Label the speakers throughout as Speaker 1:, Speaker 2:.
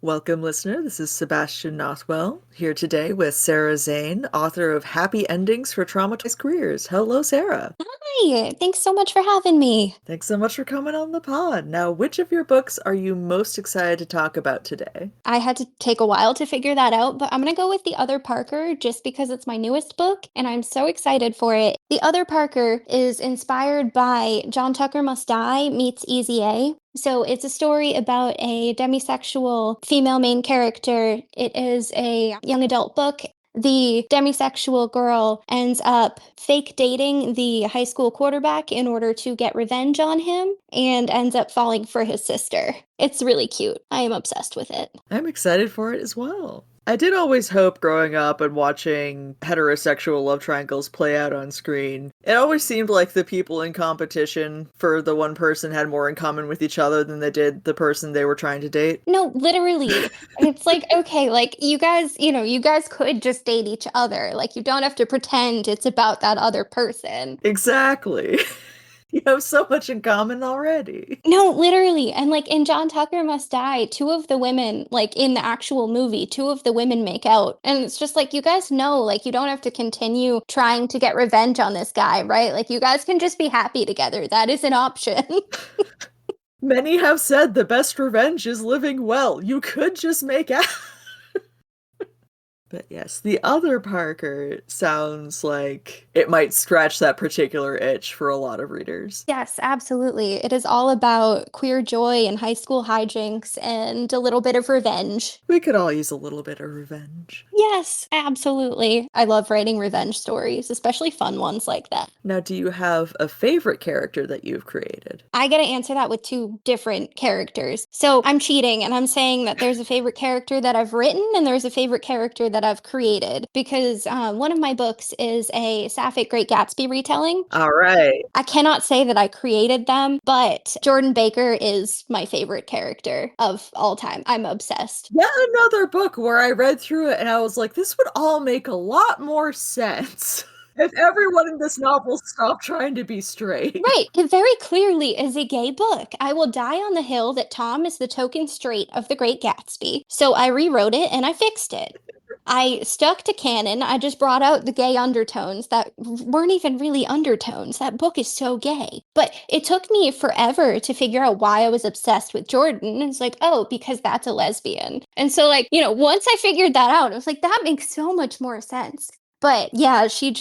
Speaker 1: Welcome, listener. This is Sebastian Nothwell here today with Sarah Zane, author of Happy Endings for Traumatized Queers. Hello, Sarah.
Speaker 2: Hi, thanks so much for having me.
Speaker 1: Thanks so much for coming on the pod. Now, which of your books are you most excited to talk about today?
Speaker 2: I had to take a while to figure that out, but I'm going to go with The Other Parker just because it's my newest book and I'm so excited for it. The Other Parker is inspired by John Tucker Must Die meets Easy A. So it's a story about a demisexual female main character. It is a young adult book. The demisexual girl ends up fake dating the high school quarterback in order to get revenge on him and ends up falling for his sister. It's really cute. I am obsessed with it.
Speaker 1: I'm excited for it as well. I did always hope growing up and watching heterosexual love triangles play out on screen. It always seemed like the people in competition for the one person had more in common with each other than they did the person they were trying to date.
Speaker 2: No, literally. It's like, okay, like you guys could just date each other. Like you don't have to pretend it's about that other person.
Speaker 1: Exactly. You have so much in common already.
Speaker 2: No, literally. And like in John Tucker Must Die, two of the women, like in the actual movie, two of the women make out. And it's just like, you guys know, like you don't have to continue trying to get revenge on this guy, right? Like you guys can just be happy together. That is an option.
Speaker 1: Many have said the best revenge is living well. You could just make out. But yes, the other Parker sounds like it might scratch that particular itch for a lot of readers.
Speaker 2: Yes, absolutely. It is all about queer joy and high school hijinks and a little bit of revenge.
Speaker 1: We could all use a little bit of revenge.
Speaker 2: Yes, absolutely. I love writing revenge stories, especially fun ones like that.
Speaker 1: Now, do you have a favorite character that you've created?
Speaker 2: I got to answer that with two different characters. So I'm cheating and I'm saying that there's a favorite character that I've written and there's a favorite character that I've created because one of my books is a Sapphic Great Gatsby retelling.
Speaker 1: All right.
Speaker 2: I cannot say that I created them, but Jordan Baker is my favorite character of all time. I'm obsessed.
Speaker 1: Yet another book where I read through it and I was like, this would all make a lot more sense if everyone in this novel stopped trying to be straight.
Speaker 2: Right, it very clearly is a gay book. I will die on the hill that Tom is the token straight of the Great Gatsby. So I rewrote it and I fixed it. I stuck to canon. I just brought out the gay undertones that weren't even really undertones. That book is so gay. But it took me forever to figure out why I was obsessed with Jordan. And it's like, oh, because that's a lesbian. And so, like, once I figured that out, I was like, that makes so much more sense. But yeah, she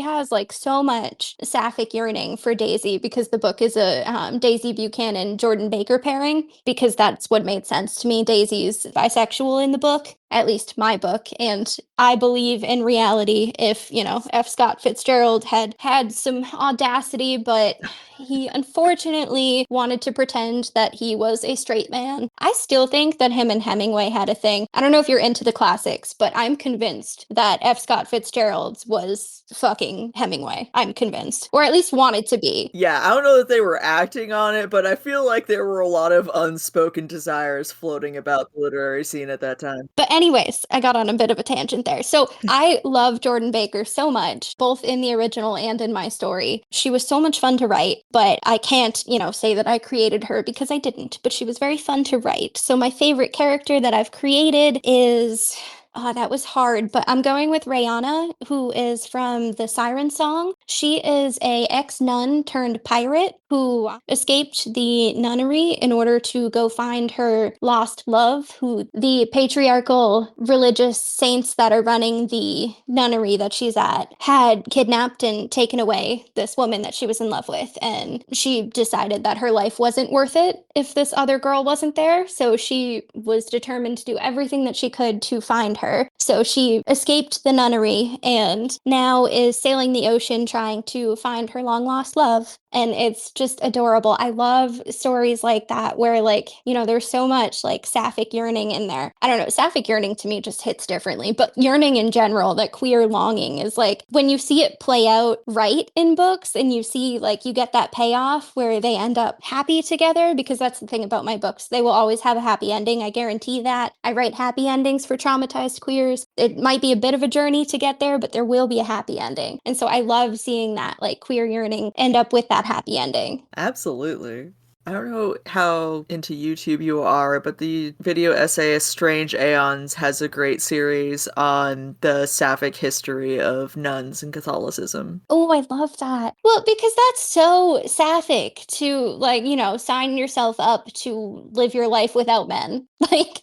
Speaker 2: has like so much sapphic yearning for Daisy because the book is a Daisy Buchanan Jordan Baker pairing because that's what made sense to me. Daisy's bisexual in the book, at least my book, and I believe in reality if F. Scott Fitzgerald had had some audacity, but he unfortunately wanted to pretend that he was a straight man. I still think that him and Hemingway had a thing. I don't know if you're into the classics, but I'm convinced that F. Scott Fitzgerald's was fucking Hemingway. I'm convinced. Or at least wanted to be.
Speaker 1: Yeah, I don't know that they were acting on it, but I feel like there were a lot of unspoken desires floating about the literary scene at that time.
Speaker 2: But anyways, I got on a bit of a tangent there. So I love Jordan Baker so much, both in the original and in my story. She was so much fun to write, but I can't, say that I created her because I didn't, but she was very fun to write. So my favorite character that I've created is oh, that was hard, but I'm going with Rihanna, who is from the Siren Song. She is a ex-nun turned pirate who escaped the nunnery in order to go find her lost love, who the patriarchal religious saints that are running the nunnery that she's at had kidnapped and taken away this woman that she was in love with. And she decided that her life wasn't worth it if this other girl wasn't there. So she was determined to do everything that she could to find her. So she escaped the nunnery and now is sailing the ocean trying to find her long lost love. And it's just adorable. I love stories like that where, like, there's so much like sapphic yearning in there. I don't know, sapphic yearning to me just hits differently, but yearning in general, that queer longing is like when you see it play out right in books and you see like you get that payoff where they end up happy together, because that's the thing about my books. They will always have a happy ending. I guarantee that. I write happy endings for traumatized queers. It might be a bit of a journey to get there, but there will be a happy ending. And so I love seeing that like queer yearning end up with that happy ending.
Speaker 1: Absolutely. I don't know how into YouTube you are, but the video essayist Strange Aeons has a great series on the Sapphic history of nuns and Catholicism.
Speaker 2: Oh, I love that. Well, because that's so sapphic to, like, sign yourself up to live your life without men. Like,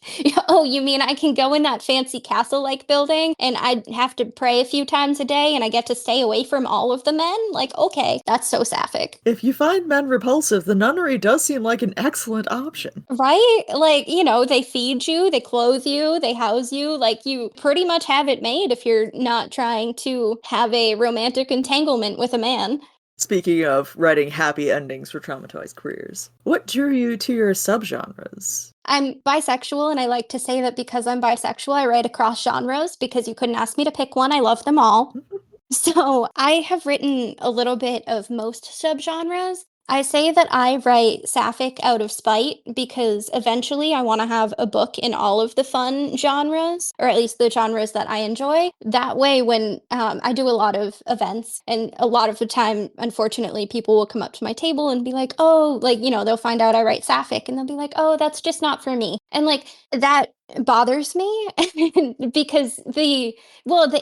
Speaker 2: oh, you mean I can go in that fancy castle-like building and I have to pray a few times a day and I get to stay away from all of the men? Like, okay, that's so sapphic.
Speaker 1: If you find men repulsive, the nunnery does seem like an excellent option.
Speaker 2: Right? Like, they feed you, they clothe you, they house you. Like, you pretty much have it made if you're not trying to have a romantic entanglement with a man.
Speaker 1: Speaking of writing happy endings for traumatized queers, what drew you to your subgenres?
Speaker 2: I'm bisexual, and I like to say that because I'm bisexual, I write across genres because you couldn't ask me to pick one. I love them all. So I have written a little bit of most subgenres. I say that I write sapphic out of spite because eventually I want to have a book in all of the fun genres, or at least the genres that I enjoy. That way, when I do a lot of events, and a lot of the time, unfortunately, people will come up to my table and be like, oh, like, they'll find out I write sapphic and they'll be like, oh, that's just not for me. And like, that bothers me because the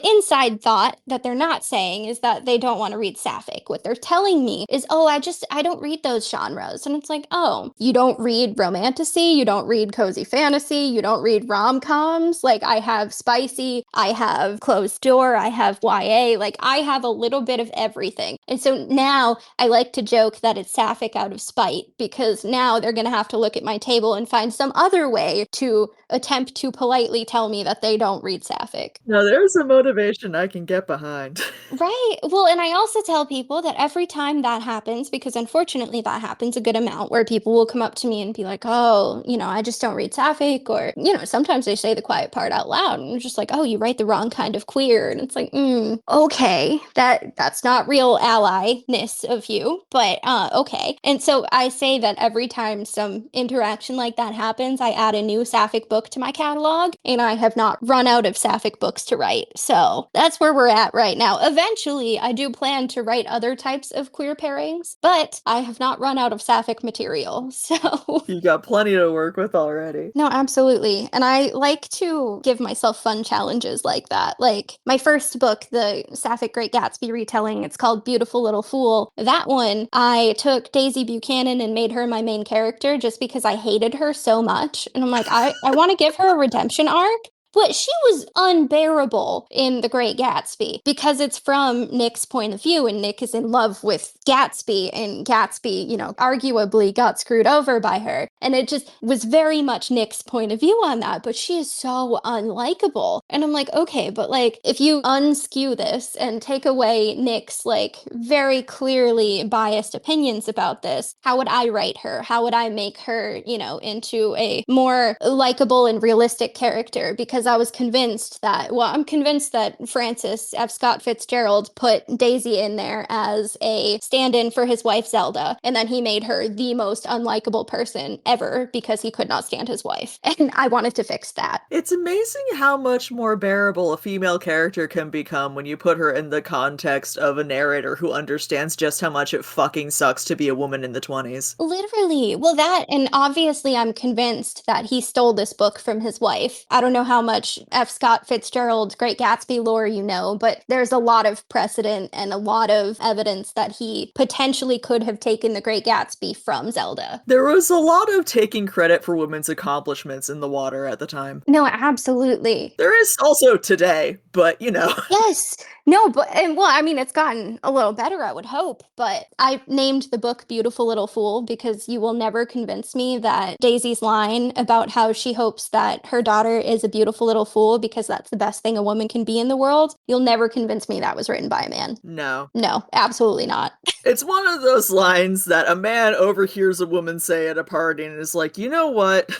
Speaker 2: inside thought that they're not saying is that they don't want to read sapphic. What they're telling me is, oh, I don't read those genres. And it's like, oh, you don't read romantasy, you don't read cozy fantasy, you don't read rom-coms. Like, I have spicy, I have closed door, I have YA, like I have a little bit of everything. And so now I like to joke that it's sapphic out of spite because now they're going to have to look at my table and find some other way to attempt to politely tell me that they don't read sapphic.
Speaker 1: Now, there's a motivation I can get behind.
Speaker 2: Right. Well, and I also tell people that every time that happens, because unfortunately that happens a good amount, where people will come up to me and be like, oh, I just don't read sapphic. Or, sometimes they say the quiet part out loud and it's just like, oh, you write the wrong kind of queer. And it's like, okay, that's not real ally-ness of you, but okay. And so I say that every time some interaction like that happens, I add a new sapphic book to my catalog, and I have not run out of sapphic books to write. So that's where we're at right now. Eventually, I do plan to write other types of queer pairings, but I have not run out of sapphic material. So
Speaker 1: You got plenty to work with already.
Speaker 2: no, absolutely. And I like to give myself fun challenges like that. Like my first book, the Sapphic Great Gatsby retelling, it's called Beautiful Little Fool. That one, I took Daisy Buchanan and made her my main character just because I hated her so much. And I'm like, I want to give her a redemption arc. But she was unbearable in The Great Gatsby because it's from Nick's point of view, and Nick is in love with Gatsby, and Gatsby, arguably got screwed over by her. And it just was very much Nick's point of view on that, but she is so unlikable. And I'm like, okay, but like, if you unskew this and take away Nick's like very clearly biased opinions about this, how would I write her? How would I make her, into a more likable and realistic character? Because I was convinced that, well, I'm convinced that Francis F. Scott Fitzgerald put Daisy in there as a stand-in for his wife Zelda, and then he made her the most unlikable person ever because he could not stand his wife. And I wanted to fix that.
Speaker 1: It's amazing how much more bearable a female character can become when you put her in the context of a narrator who understands just how much it fucking sucks to be a woman in the 20s.
Speaker 2: Literally. Well, that, and obviously I'm convinced that he stole this book from his wife. I don't know how much F. Scott Fitzgerald, Great Gatsby lore you know, but there's a lot of precedent and a lot of evidence that he potentially could have taken the Great Gatsby from Zelda.
Speaker 1: There was a lot of taking credit for women's accomplishments in the water at the time.
Speaker 2: No, absolutely.
Speaker 1: There is also today, but
Speaker 2: Yes. No, but, and well, I mean, it's gotten a little better, I would hope. But I named the book Beautiful Little Fool because you will never convince me that Daisy's line about how she hopes that her daughter is a beautiful little fool because that's the best thing a woman can be in the world, you'll never convince me that was written by a man.
Speaker 1: No.
Speaker 2: No, absolutely not.
Speaker 1: It's one of those lines that a man overhears a woman say at a party and is like, you know what?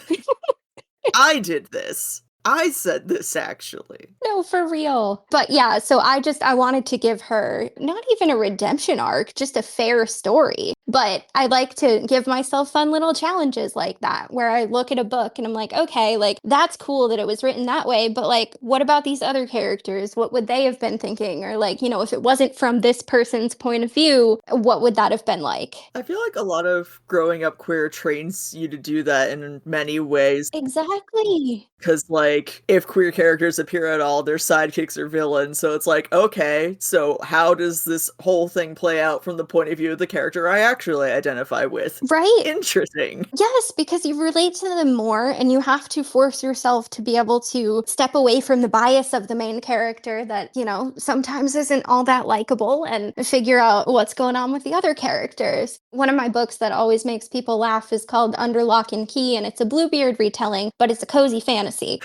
Speaker 1: I did this. I said this actually.
Speaker 2: No, for real. But yeah, so I wanted to give her not even a redemption arc, just a fair story. But I like to give myself fun little challenges like that, where I look at a book and I'm like, okay, like that's cool that it was written that way, but like, what about these other characters? What would they have been thinking? Or like, if it wasn't from this person's point of view, what would that have been like?
Speaker 1: I feel like a lot of growing up queer trains you to do that in many ways.
Speaker 2: Exactly.
Speaker 1: Because, like, if queer characters appear at all, they're sidekicks or villains. So it's like, okay, so how does this whole thing play out from the point of view of the character I actually identify with?
Speaker 2: Right.
Speaker 1: Interesting.
Speaker 2: Yes, because you relate to them more and you have to force yourself to be able to step away from the bias of the main character that, sometimes isn't all that likable and figure out what's going on with the other characters. One of my books that always makes people laugh is called Under Lock and Key, and it's a Bluebeard retelling, but it's a cozy fantasy.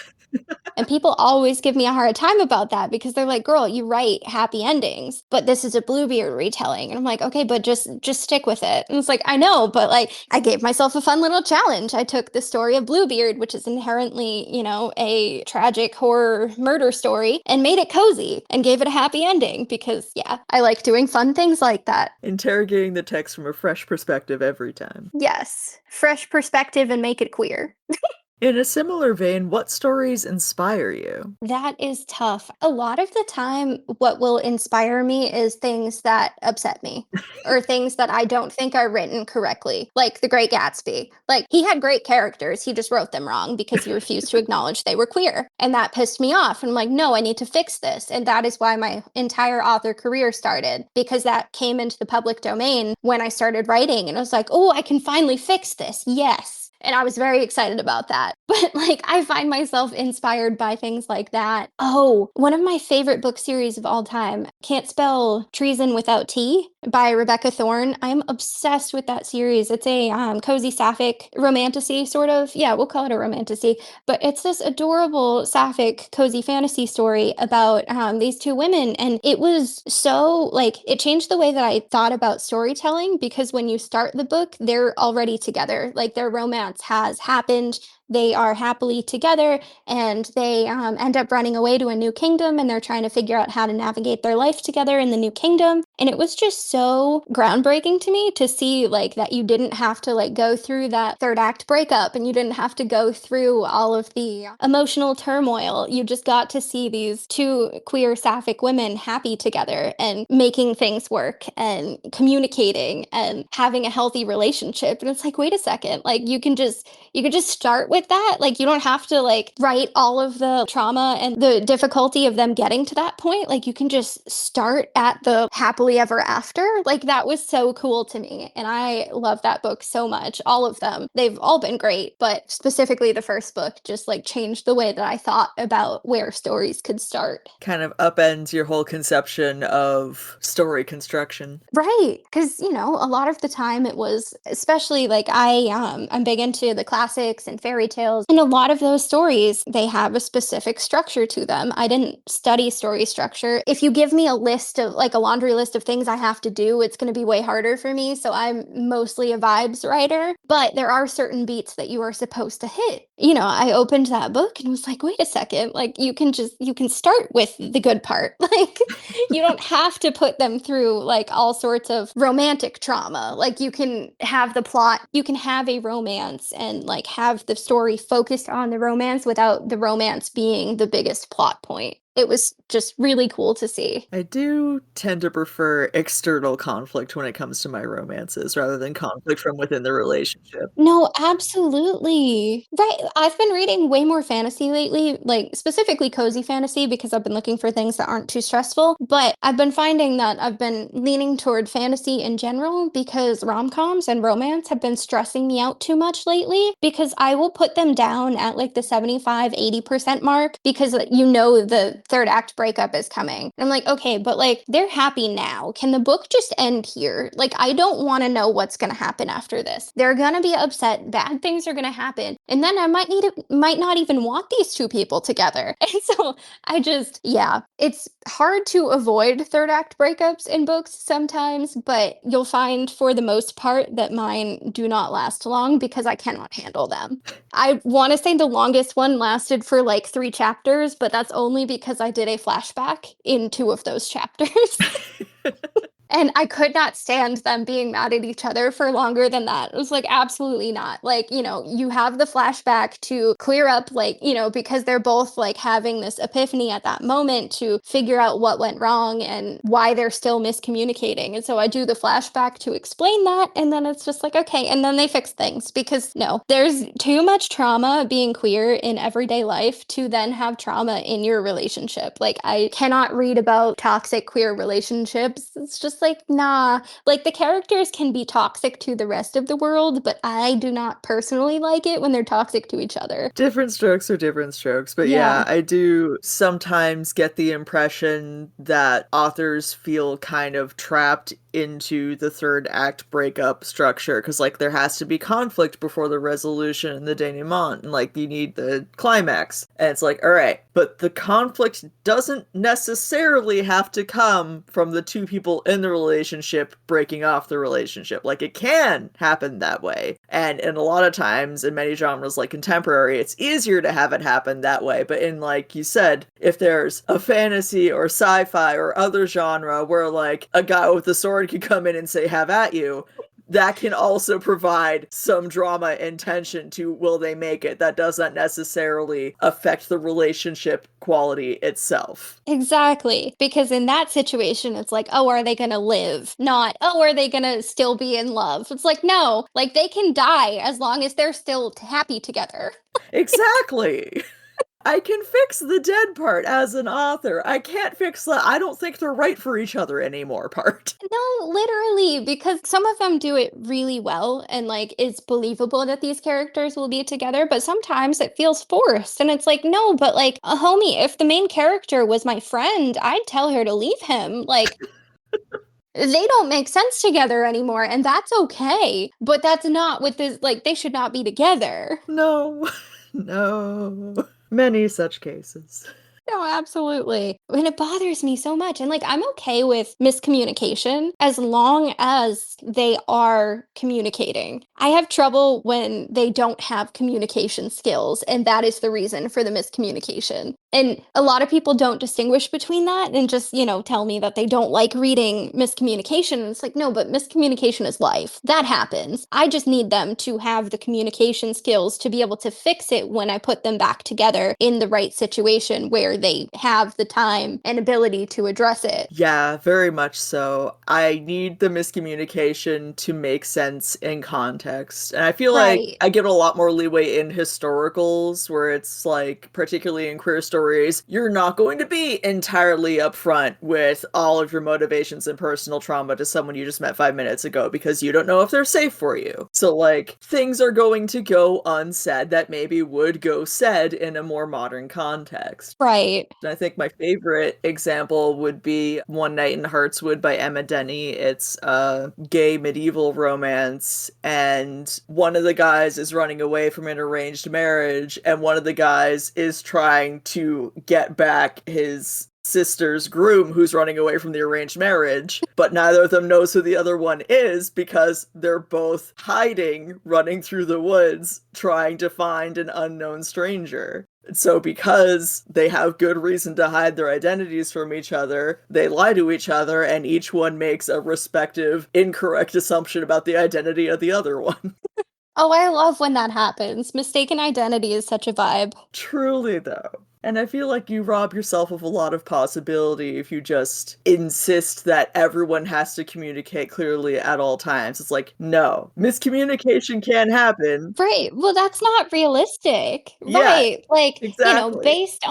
Speaker 2: And people always give me a hard time about that because they're like, "Girl, you write happy endings, but this is a Bluebeard retelling." And I'm like, "Okay, but just stick with it." And it's like, "I know, but like I gave myself a fun little challenge. I took the story of Bluebeard, which is inherently, a tragic horror murder story, and made it cozy and gave it a happy ending because yeah, I like doing fun things like that."
Speaker 1: Interrogating the text from a fresh perspective every time.
Speaker 2: Yes, fresh perspective and make it queer.
Speaker 1: In a similar vein, what stories inspire you?
Speaker 2: That is tough. A lot of the time, what will inspire me is things that upset me or things that I don't think are written correctly, like The Great Gatsby. Like, he had great characters, he just wrote them wrong because he refused to acknowledge they were queer. And that pissed me off. And I'm like, no, I need to fix this. And that is why my entire author career started, because that came into the public domain when I started writing. And I was like, oh, I can finally fix this. Yes. And I was very excited about that. But like, I find myself inspired by things like that. Oh, one of my favorite book series of all time, Can't Spell Treason Without T by Rebecca Thorne. I'm obsessed with that series. It's a cozy sapphic romantasy, sort of. Yeah, we'll call it a romantasy. But it's this adorable sapphic cozy fantasy story about these two women. And it was so, like, it changed the way that I thought about storytelling because when you start the book, they're already together. Like, their romance has happened. They are happily together and they end up running away to a new kingdom and they're trying to figure out how to navigate their life together in the new kingdom. And it was just so groundbreaking to me to see like that you didn't have to like go through that third act breakup and you didn't have to go through all of the emotional turmoil. You just got to see these two queer sapphic women happy together and making things work and communicating and having a healthy relationship. And it's like, wait a second, like you can just start with that. Like you don't have to like write all of the trauma and the difficulty of them getting to that point. Like you can just start at the happily ever after. Like that was so cool to me. And I love that book so much. All of them. They've all been great, but specifically the first book just like changed the way that I thought about where stories could start.
Speaker 1: Kind of upends your whole conception of story construction.
Speaker 2: Right. Because, a lot of the time it was, especially like I'm big into the classics and fairy tales. And a lot of those stories, they have a specific structure to them. I didn't study story structure. If you give me a list of like a laundry list of things I have to do, it's going to be way harder for me. So I'm mostly a vibes writer, but there are certain beats that you are supposed to hit. I opened that book and was like, wait a second, like you can start with the good part. Like you don't have to put them through like all sorts of romantic trauma. Like you can have the plot, you can have a romance and like have the story focused on the romance without the romance being the biggest plot point. It was just really cool to see.
Speaker 1: I do tend to prefer external conflict when it comes to my romances rather than conflict from within the relationship.
Speaker 2: No, absolutely. Right. I've been reading way more fantasy lately, like specifically cozy fantasy, because I've been looking for things that aren't too stressful. But I've been finding that I've been leaning toward fantasy in general because rom-coms and romance have been stressing me out too much lately because I will put them down at like the 75, 80% mark because the third act breakup is coming. And I'm like, okay, but like they're happy now. Can the book just end here? Like, I don't want to know what's going to happen after this. They're going to be upset. Bad things are going to happen. And then I might not even want these two people together. And so yeah, it's hard to avoid third act breakups in books sometimes, but you'll find for the most part that mine do not last long because I cannot handle them. I want to say the longest one lasted for like 3 chapters, but that's only because I did a flashback in 2 of those chapters. And I could not stand them being mad at each other for longer than that. It was like, absolutely not. Like, you have the flashback to clear up, like, because they're both like having this epiphany at that moment to figure out what went wrong and why they're still miscommunicating. And so I do the flashback to explain that. And then it's just like, okay. And then they fix things because no, there's too much trauma being queer in everyday life to then have trauma in your relationship. Like, I cannot read about toxic queer relationships. It's just like, nah, like the characters can be toxic to the rest of the world, but I do not personally like it when they're toxic to each other.
Speaker 1: Different strokes are different strokes, but yeah,
Speaker 2: Yeah.
Speaker 1: I do sometimes get the impression that authors feel kind of trapped into the third act breakup structure because like there has to be conflict before the resolution and the denouement, and like you need the climax, and it's like, all right, but the conflict doesn't necessarily have to come from the two people in the relationship breaking off the relationship. Like, it can happen that way, and a lot of times in many genres like contemporary, it's easier to have it happen that way. But in, like you said, if there's a fantasy or sci-fi or other genre where like a guy with a sword could come in and say have at you, that can also provide some drama and tension to will they make it. That doesn't necessarily affect the relationship quality itself.
Speaker 2: Exactly. Because in that situation, it's like, oh, are they going to live? Not, oh, are they going to still be in love? It's like, no, like they can die as long as they're still happy together.
Speaker 1: Exactly. I can fix the dead part as an author. I can't fix the I don't think they're right for each other anymore part.
Speaker 2: No, literally, because some of them do it really well and like it's believable that these characters will be together, but sometimes it feels forced. And it's like, no, but like a homie, if the main character was my friend, I'd tell her to leave him. Like, they don't make sense together anymore, and that's okay. But that's not with this, like, they should not be together.
Speaker 1: No. No. Many such cases.
Speaker 2: No, absolutely. And it bothers me so much. And like, I'm okay with miscommunication as long as they are communicating. I have trouble when they don't have communication skills, and that is the reason for the miscommunication. And a lot of people don't distinguish between that and just, tell me that they don't like reading miscommunication. And it's like, no, but miscommunication is life. That happens. I just need them to have the communication skills to be able to fix it when I put them back together in the right situation where they have the time and ability to address it.
Speaker 1: Yeah, very much so. I need the miscommunication to make sense in context. And I feel like
Speaker 2: Right.
Speaker 1: I get a lot more leeway in historicals where it's like, particularly in queer stories, you're not going to be entirely upfront with all of your motivations and personal trauma to someone you just met 5 minutes ago because you don't know if they're safe for you. So, like, things are going to go unsaid that maybe would go said in a more modern context.
Speaker 2: Right.
Speaker 1: I think my favorite example would be One Night in Heartswood by Emma Denny. It's a gay medieval romance, and one of the guys is running away from an arranged marriage, and one of the guys is trying to get back his sister's groom who's running away from the arranged marriage, but neither of them knows who the other one is because they're both hiding, running through the woods, trying to find an unknown stranger. So because they have good reason to hide their identities from each other, they lie to each other, and each one makes a respective incorrect assumption about the identity of the other one.
Speaker 2: Oh, I love when that happens. Mistaken identity is such a vibe.
Speaker 1: Truly, though. And I feel like you rob yourself of a lot of possibility if you just insist that everyone has to communicate clearly at all times. It's like, no, miscommunication can happen.
Speaker 2: Right. Well, that's not realistic.
Speaker 1: Yeah,
Speaker 2: Right. Like,
Speaker 1: exactly.
Speaker 2: based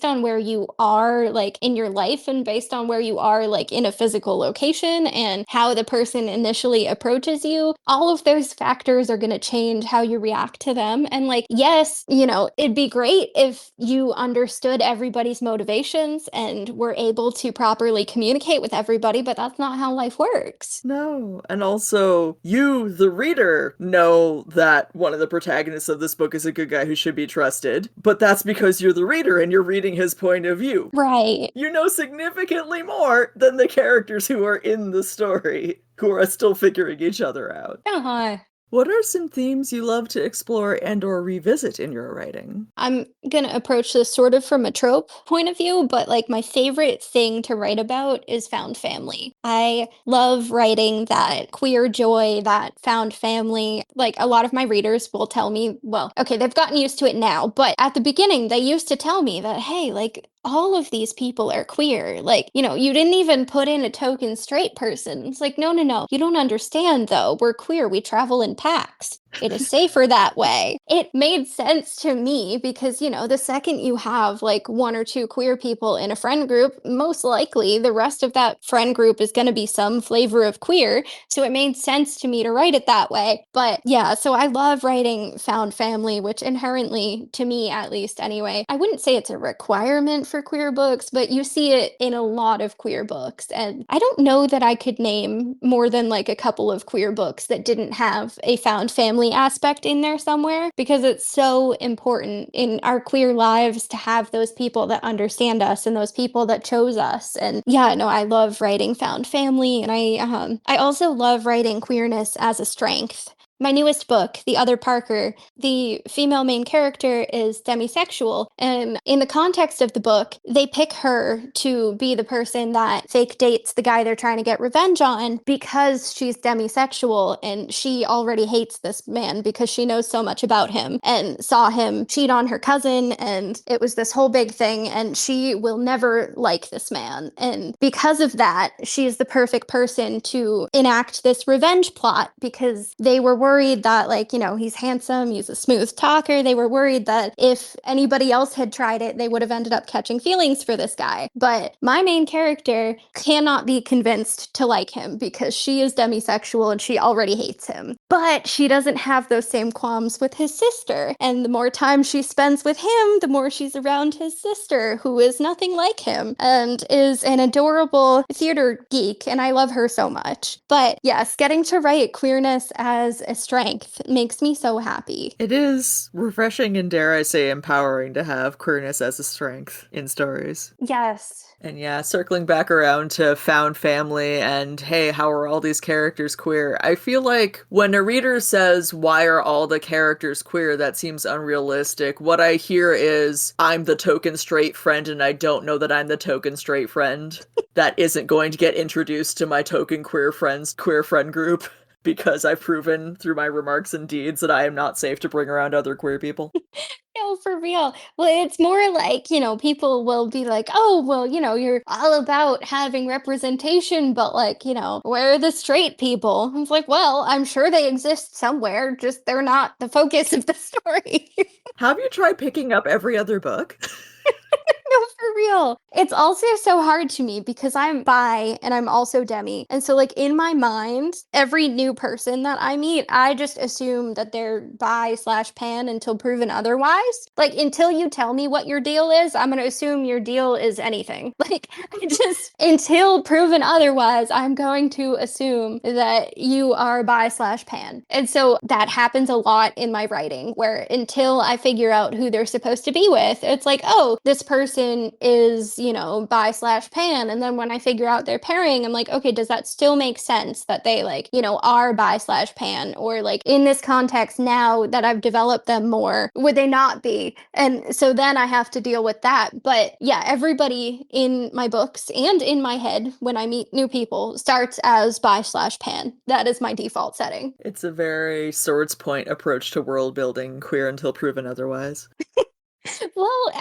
Speaker 2: on where you are, like, in your life and based on where you are, like, in a physical location and how the person initially approaches you, all of those factors are going to change how you react to them. And, like, yes, it'd be great great if you understood everybody's motivations and were able to properly communicate with everybody, but that's not how life works.
Speaker 1: No. And also, you, the reader, know that one of the protagonists of this book is a good guy who should be trusted, but that's because you're the reader and you're reading his point of view.
Speaker 2: Right.
Speaker 1: You know significantly more than the characters who are in the story, who are still figuring each other out.
Speaker 2: Uh-huh.
Speaker 1: What are some themes you love to explore and or revisit in your writing?
Speaker 2: I'm gonna approach this sort of from a trope point of view, but like my favorite thing to write about is found family. I love writing that queer joy, that found family. Like a lot of my readers will tell me, well, okay, they've gotten used to it now, but at the beginning, they used to tell me that, hey, like all of these people are queer. Like, you didn't even put in a token straight person. It's like, no, no, no. You don't understand, though. We're queer. We travel in packs. It is safer that way. It made sense to me because, the second you have like one or two queer people in a friend group, most likely the rest of that friend group is going to be some flavor of queer. So it made sense to me to write it that way. But yeah, so I love writing found family, which inherently, to me at least anyway, I wouldn't say it's a requirement for queer books, but you see it in a lot of queer books. And I don't know that I could name more than like a couple of queer books that didn't have a found family aspect in there somewhere because it's so important in our queer lives to have those people that understand us and those people that chose us. And yeah, no, I love writing found family, and I also love writing queerness as a strength. My newest book, The Other Parker, the female main character is demisexual, and in the context of the book, they pick her to be the person that fake dates the guy they're trying to get revenge on because she's demisexual, and she already hates this man because she knows so much about him and saw him cheat on her cousin, and it was this whole big thing, and she will never like this man. And because of that, she is the perfect person to enact this revenge plot because they were worried that, like, he's handsome, he's a smooth talker. They were worried that if anybody else had tried it, they would have ended up catching feelings for this guy. But my main character cannot be convinced to like him because she is demisexual and she already hates him. But she doesn't have those same qualms with his sister. And the more time she spends with him, the more she's around his sister, who is nothing like him and is an adorable theater geek. And I love her so much. But yes, getting to write queerness as a strength makes me so happy.
Speaker 1: It is refreshing and, dare I say, empowering to have queerness as a strength in stories.
Speaker 2: Yes.
Speaker 1: And yeah, circling back around to found family and hey, how are all these characters queer? I feel like when a reader says, why are all the characters queer, that seems unrealistic. What I hear is, I'm the token straight friend and I don't know that I'm the token straight friend. That isn't going to get introduced to my token queer friend group. Because I've proven through my remarks and deeds that I am not safe to bring around other queer people.
Speaker 2: No, for real. Well, it's more like, people will be like, oh, well, you're all about having representation, but like, where are the straight people? I was like, well, I'm sure they exist somewhere, just they're not the focus of the story.
Speaker 1: Have you tried picking up every other book?
Speaker 2: No, for real. It's also so hard to me because I'm bi and I'm also demi. And so, like, in my mind, every new person that I meet, I just assume that they're bi slash pan until proven otherwise. Like, until you tell me what your deal is, I'm going to assume your deal is anything. Like, until proven otherwise, I'm going to assume that you are bi slash pan. And so that happens a lot in my writing where until I figure out who they're supposed to be with, it's like, oh, this person is, bi slash pan. And then when I figure out their pairing, I'm like, okay, does that still make sense that they like, are bi slash pan? Or like in this context, now that I've developed them more, would they not be? And so then I have to deal with that. But yeah, everybody in my books and in my head when I meet new people starts as bi slash pan. That is my default setting.
Speaker 1: It's a very swords point approach to world building, queer until proven otherwise.
Speaker 2: Well,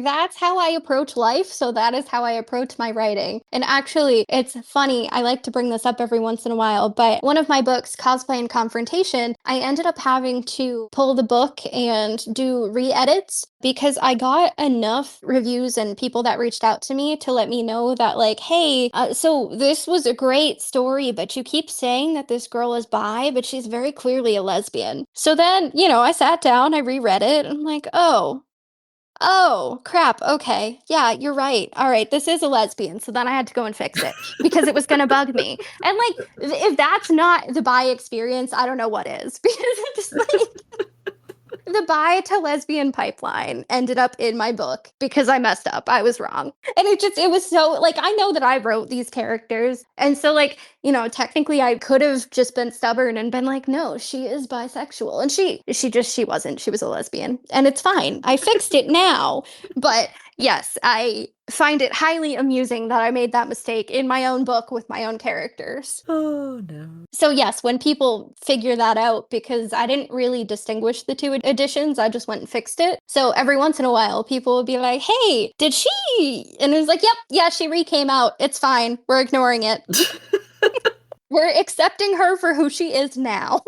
Speaker 2: that's how I approach life, so that is how I approach my writing. And actually, it's funny, I like to bring this up every once in a while, but one of my books, Cosplay and Confrontation, I ended up having to pull the book and do re-edits because I got enough reviews and people that reached out to me to let me know that like, hey, so this was a great story, but you keep saying that this girl is bi, but she's very clearly a lesbian. So then, I sat down, I reread it, and I'm like, oh, Oh, crap. Okay. Yeah, you're right. All right. This is a lesbian. So then I had to go and fix it because it was going to bug me. And like, if that's not the bi experience, I don't know what is. Because it's just like, the bi to lesbian pipeline ended up in my book because I messed up. I was wrong. And it was so, like, I know that I wrote these characters. And so, like, technically I could have just been stubborn and been like, no, she is bisexual. And she wasn't. She was a lesbian. And it's fine. I fixed it now. But yes, I find it highly amusing that I made that mistake in my own book with my own characters.
Speaker 1: Oh no.
Speaker 2: So yes, when people figure that out, because I didn't really distinguish the two editions, I just went and fixed it. So every once in a while, people would be like, "Hey, did she?" And it was like, "Yep, yeah, she re-came out. It's fine. We're ignoring it. We're accepting her for who she is now."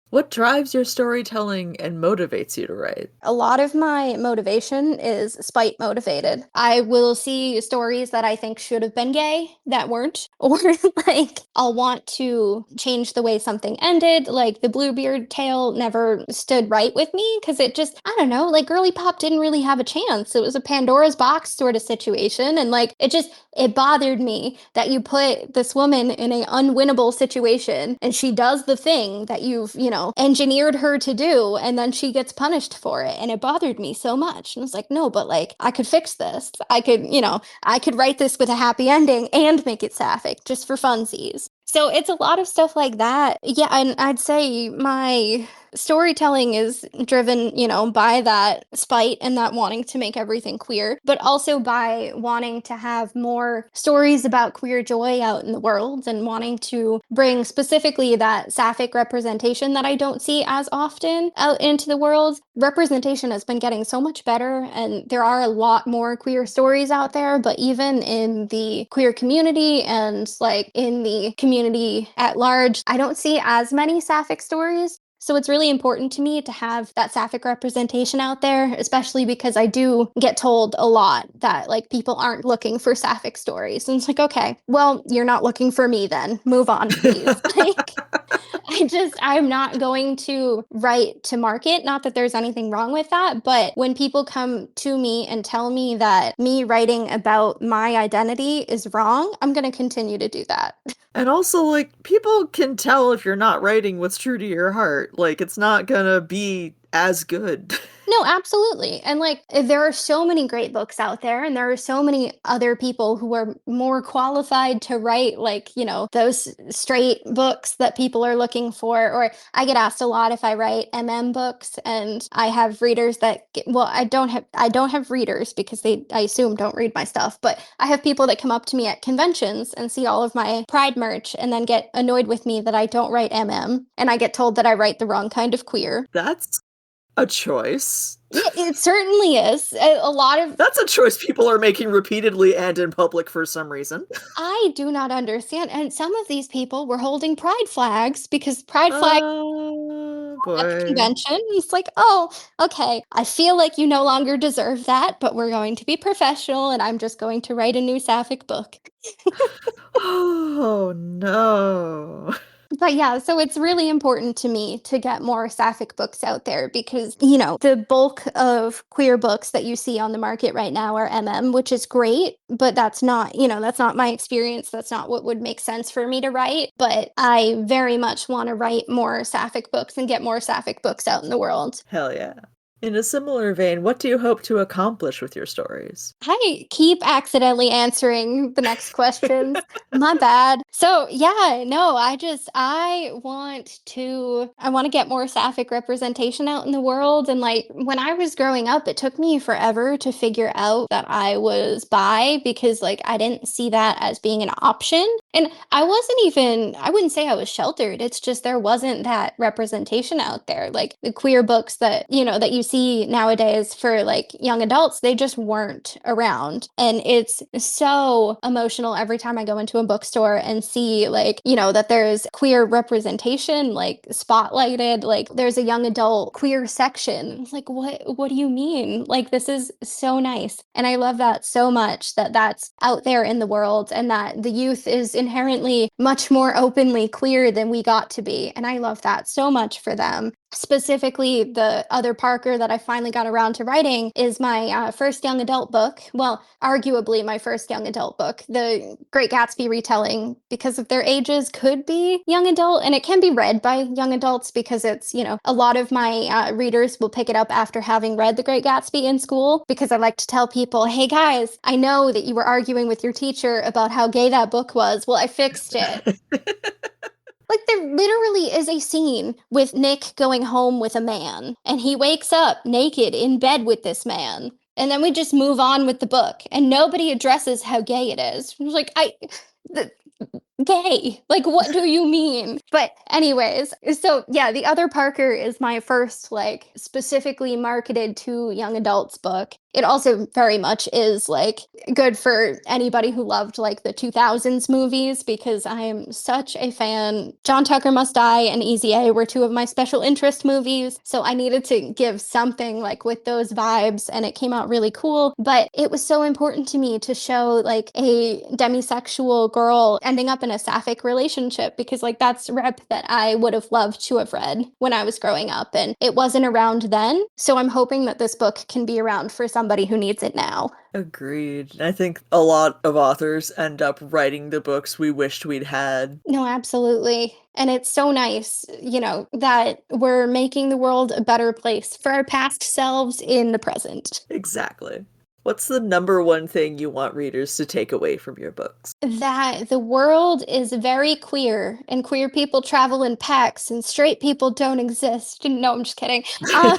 Speaker 1: What drives your storytelling and motivates you to write?
Speaker 2: A lot of my motivation is spite motivated. I will see stories that I think should have been gay that weren't, or like I'll want to change the way something ended. Like the Bluebeard tale never stood right with me because it just, I don't know, like girly pop didn't really have a chance. It was a Pandora's box sort of situation. And like it bothered me that you put this woman in an unwinnable situation and she does the thing that you've, engineered her to do, and then she gets punished for it. And it bothered me so much. And I was like, no, but like I could fix this. I could write this with a happy ending and make it sapphic just for funsies. So it's a lot of stuff like that. Yeah, and I'd say my storytelling is driven, by that spite and that wanting to make everything queer, but also by wanting to have more stories about queer joy out in the world and wanting to bring specifically that sapphic representation that I don't see as often out into the world. Representation has been getting so much better, and there are a lot more queer stories out there, but even in the queer community and like in the community at large, I don't see as many sapphic stories. So it's really important to me to have that sapphic representation out there, especially because I do get told a lot that like people aren't looking for sapphic stories. And it's like, okay, well, you're not looking for me then. Move on, please. Like I'm not going to write to market. Not that there's anything wrong with that, but when people come to me and tell me that me writing about my identity is wrong, I'm going to continue to do that.
Speaker 1: And also, like, people can tell if you're not writing what's true to your heart. Like, it's not gonna be as good.
Speaker 2: No, absolutely. And like there are so many great books out there, and there are so many other people who are more qualified to write like, those straight books that people are looking for. Or I get asked a lot if I write books, and I have readers well, I don't have readers because I assume don't read my stuff, but I have people that come up to me at conventions and see all of my Pride merch and then get annoyed with me that I don't write and I get told that I write the wrong kind of queer.
Speaker 1: That's a choice.
Speaker 2: Yeah, it certainly is. A lot of
Speaker 1: That's a choice people are making repeatedly and in public for some reason.
Speaker 2: I do not understand. And some of these people were holding pride flags because pride flags
Speaker 1: Oh
Speaker 2: at the
Speaker 1: boy.
Speaker 2: convention. It's like, oh, okay. I feel like you no longer deserve that, but we're going to be professional, and I'm just going to write a new sapphic book.
Speaker 1: Oh no.
Speaker 2: But yeah, so it's really important to me to get more sapphic books out there because, the bulk of queer books that you see on the market right now are which is great, but that's not my experience. That's not what would make sense for me to write. But I very much want to write more sapphic books and get more sapphic books out in the world.
Speaker 1: Hell yeah. In a similar vein, what do you hope to accomplish with your stories?
Speaker 2: I keep accidentally answering the next questions. My bad. So yeah, no, I want to get more sapphic representation out in the world. And like when I was growing up, it took me forever to figure out that I was bi because like I didn't see that as being an option. And I wouldn't say I was sheltered. It's just there wasn't that representation out there. Like the queer books that you see nowadays for like young adults, they just weren't around. And it's so emotional every time I go into a bookstore and see like, that there's queer representation, like spotlighted, like there's a young adult queer section. It's like, what do you mean? Like, this is so nice. And I love that so much that that's out there in the world and that the youth is inherently much more openly queer than we got to be. And I love that so much for them. Specifically, the other Parker that I finally got around to writing is my first young adult book. Well, arguably my first young adult book. The Great Gatsby retelling, because of their ages, could be young adult, and it can be read by young adults because it's, a lot of my readers will pick it up after having read The Great Gatsby in school, because I like to tell people, hey guys, I know that you were arguing with your teacher about how gay that book was. Well, I fixed it. Like, there literally is a scene with Nick going home with a man, and he wakes up naked in bed with this man. And then we just move on with the book, and nobody addresses how gay it is. I'm like, the, gay. Like, what do you mean? But anyways, so yeah, the other Parker is my first, like, specifically marketed to young adults book. It also very much is, like, good for anybody who loved, like, the 2000s movies, because I am such a fan. John Tucker Must Die and Easy A were two of my special interest movies, so I needed to give something, like, with those vibes, and it came out really cool. But it was so important to me to show, like, a demisexual girl ending up in a Sapphic relationship, because, like, that's rep that I would have loved to have read when I was growing up, and it wasn't around then. So I'm hoping that this book can be around for somebody who needs it now.
Speaker 1: Agreed. I think a lot of authors end up writing the books we wished we'd had.
Speaker 2: No, absolutely. And it's so nice, that we're making the world a better place for our past selves in the present.
Speaker 1: Exactly. What's the number one thing you want readers to take away from your books?
Speaker 2: That the world is very queer, and queer people travel in packs, and straight people don't exist. No, I'm just kidding. Um,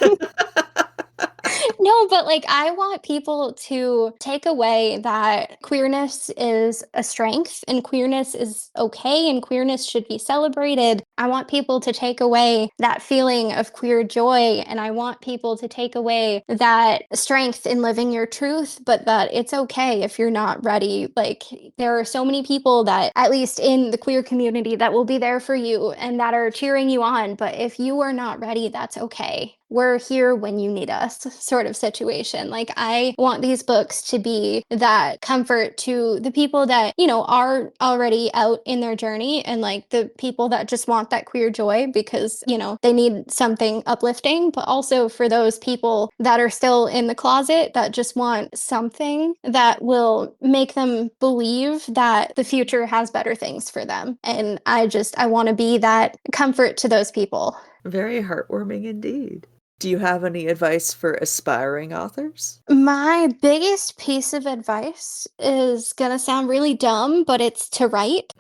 Speaker 2: no, but, like, I want people to take away that queerness is a strength, and queerness is okay, and queerness should be celebrated. I want people to take away that feeling of queer joy, and I want people to take away that strength in living your truth, but that it's okay if you're not ready. Like, there are so many people that, at least in the queer community, that will be there for you and that are cheering you on. But if you are not ready, that's okay. We're here when you need us, sort of situation. Like, I want these books to be that comfort to the people that, are already out in their journey, and, like, the people that just want that queer joy because, they need something uplifting, but also for those people that are still in the closet that just want something that will make them believe that the future has better things for them. And I want to be that comfort to those people.
Speaker 1: Very heartwarming indeed. Do you have any advice for aspiring authors?
Speaker 2: My biggest piece of advice is gonna sound really dumb, but it's to write.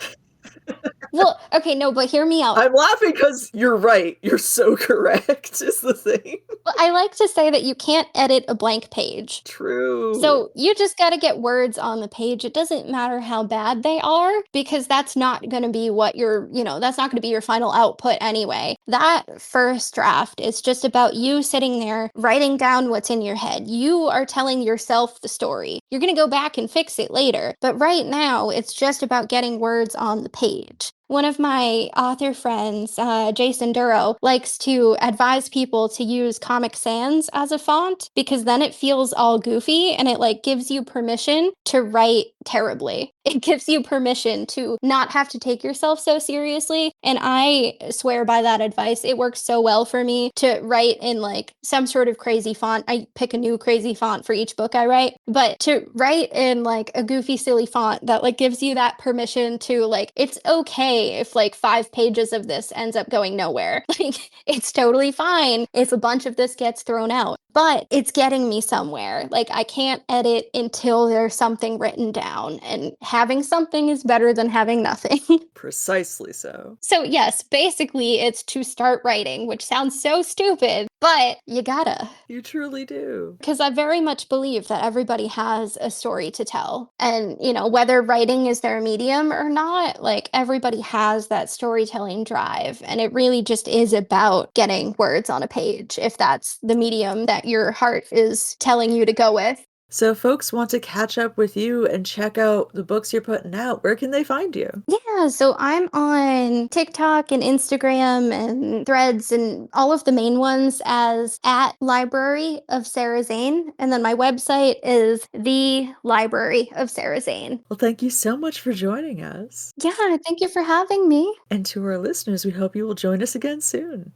Speaker 2: Well, okay, no, but hear me out.
Speaker 1: I'm laughing because you're right. You're so correct, is the thing.
Speaker 2: Well, I like to say that you can't edit a blank page.
Speaker 1: True.
Speaker 2: So you just got to get words on the page. It doesn't matter how bad they are, because that's not going to be what that's not going to be your final output anyway. That first draft is just about you sitting there writing down what's in your head. You are telling yourself the story. You're going to go back and fix it later. But right now, it's just about getting words on the page. One of my author friends, Jason Duro, likes to advise people to use Comic Sans as a font, because then it feels all goofy and it, like, gives you permission to write terribly. It gives you permission to not have to take yourself so seriously. And I swear by that advice. It works so well for me to write in, like, some sort of crazy font. I pick a new crazy font for each book I write, but to write in, like, a goofy, silly font that, like, gives you that permission to, like, it's okay if, like, 5 pages of this ends up going nowhere. Like, it's totally fine if a bunch of this gets thrown out, but it's getting me somewhere. Like, I can't edit until there's something written down, and having something is better than having nothing.
Speaker 1: Precisely so.
Speaker 2: So yes, basically it's to start writing, which sounds so stupid, but you gotta.
Speaker 1: You truly do.
Speaker 2: Because I very much believe that everybody has a story to tell. And, whether writing is their medium or not, like, everybody has that storytelling drive. And it really just is about getting words on a page, if that's the medium that your heart is telling you to go with.
Speaker 1: So if folks want to catch up with you and check out the books you're putting out, where can they find you?
Speaker 2: Yeah, so I'm on TikTok and Instagram and Threads and all of the main ones as at Library of Sarah Zane. And then my website is the Library of Sarah Zane.
Speaker 1: Well, thank you so much for joining us.
Speaker 2: Yeah, thank you for having me.
Speaker 1: And to our listeners, we hope you will join us again soon.